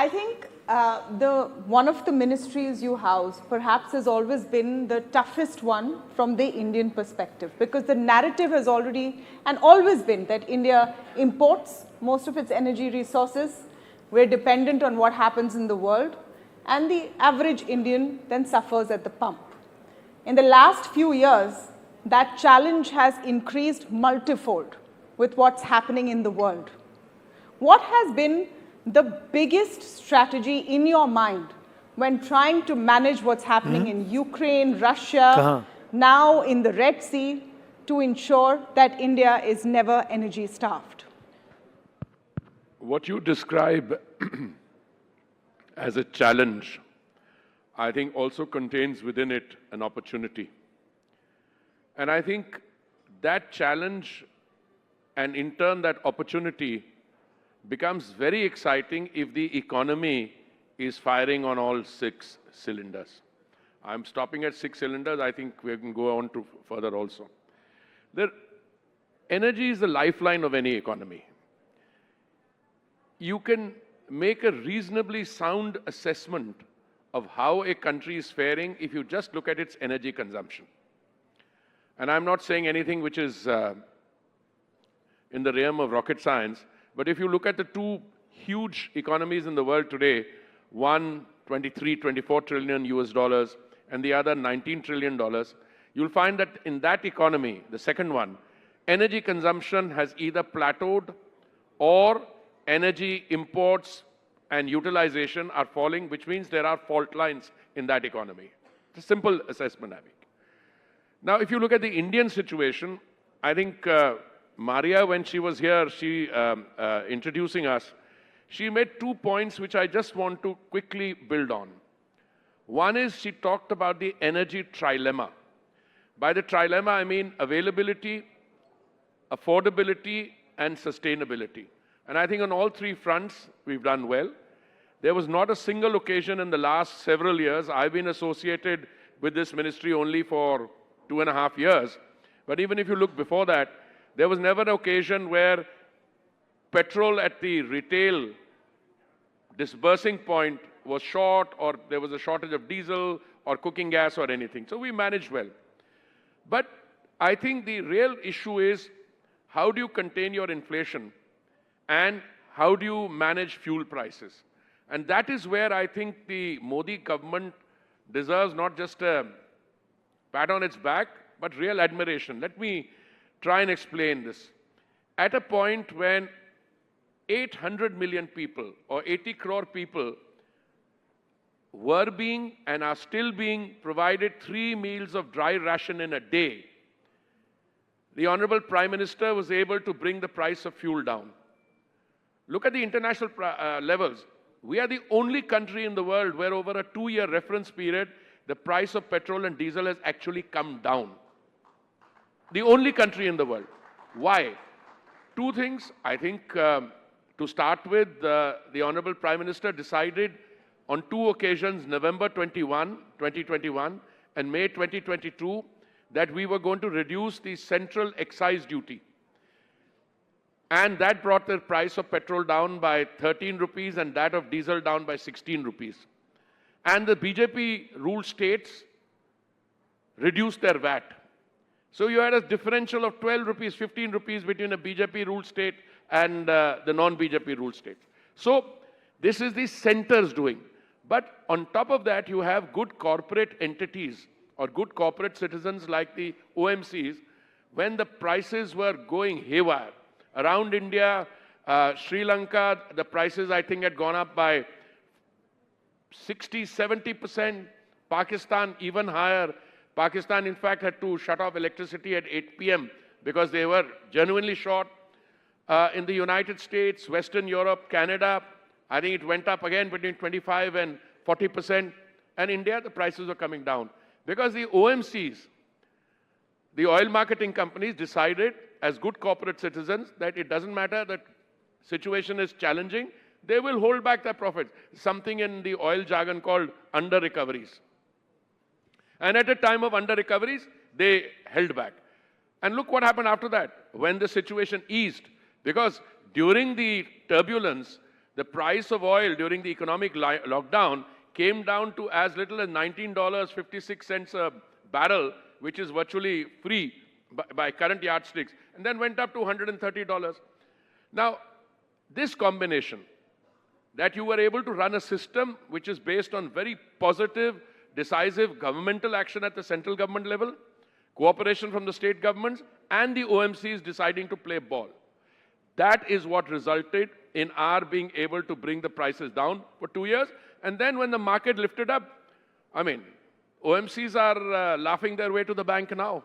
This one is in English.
I think one of the ministries you house perhaps has always been the toughest one from the Indian perspective, because the narrative has already and always been that India imports most of its energy resources, we're dependent on what happens in the world, and the average Indian then suffers at the pump. In the last few years, that challenge has increased multifold with what's happening in the world. What has been the biggest strategy in your mind when trying to manage what's happening in Ukraine, Russia, now in the Red Sea, to ensure that India is never energy starved? What you describe as a challenge, I think also contains within it an opportunity. And I think that challenge and in turn that opportunity becomes very exciting if the economy is firing on all 6 cylinders. I'm stopping at 6 cylinders. I think we can go on to further also. Energy is the lifeline of any economy. You can make a reasonably sound assessment of how a country is faring if you just look at its energy consumption. And I'm not saying anything which is in the realm of rocket science, but if you look at the 2 huge economies in the world today, one 23, 24 trillion US dollars and the other 19 trillion dollars, you'll find that in that economy, the second one, energy consumption has either plateaued or energy imports and utilization are falling, which means there are fault lines in that economy. It's a simple assessment, I think. Now, if you look at the Indian situation, I think Maria, when she was here, she introducing us, she made 2 points which I just want to quickly build on. One is she talked about the energy trilemma. By the trilemma, I mean availability, affordability, and sustainability. And I think on all 3 fronts, we've done well. There was not a single occasion in the last several years. I've been associated with this ministry only for 2.5 years. But even if you look before that, there was never an occasion where petrol at the retail disbursing point was short, or there was a shortage of diesel or cooking gas or anything. So we managed well. But I think the real issue is, how do you contain your inflation and how do you manage fuel prices? And that is where I think the Modi government deserves not just a pat on its back, but real admiration. Let me try and explain this. At a point when 800 million people or 80 crore people were being and are still being provided 3 meals of dry ration in a day, the Honorable Prime Minister was able to bring the price of fuel down. Look at the international levels. We are the only country in the world where over a 2-year reference period, the price of petrol and diesel has actually come down. The only country in the world. Why? 2 things. I think to start with, the Honorable Prime Minister decided on 2 occasions, November 2021 and May 2022, that we were going to reduce the central excise duty. And that brought the price of petrol down by 13 rupees and that of diesel down by 16 rupees. And the BJP-ruled states reduced their VAT. So you had a differential of 12 rupees, 15 rupees between a BJP-ruled state and the non-BJP-ruled states. So this is the centers doing. But on top of that, you have good corporate entities or good corporate citizens like the OMCs. When the prices were going haywire, around India, Sri Lanka, the prices I think had gone up by 60, 70%. Pakistan even higher. Pakistan in fact had to shut off electricity at 8 p.m. because they were genuinely short. In the United States, Western Europe, Canada, I think it went up again between 25 and 40%. And India, the prices were coming down. Because the OMCs, the oil marketing companies, decided as good corporate citizens that it doesn't matter that situation is challenging, they will hold back their profits. Something in the oil jargon called under-recoveries. And at a time of under-recoveries, they held back. And look what happened after that, when the situation eased. Because during the turbulence, The price of oil during the economic lockdown came down to as little as $19.56 a barrel, which is virtually free by current yardsticks, and then went up to $130. Now, this combination, that you were able to run a system which is based on very positive, decisive governmental action at the central government level, cooperation from the state governments, and the OMCs deciding to play ball. That is what resulted in our being able to bring the prices down for 2 years. And then when the market lifted up, I mean, OMCs are laughing their way to the bank now.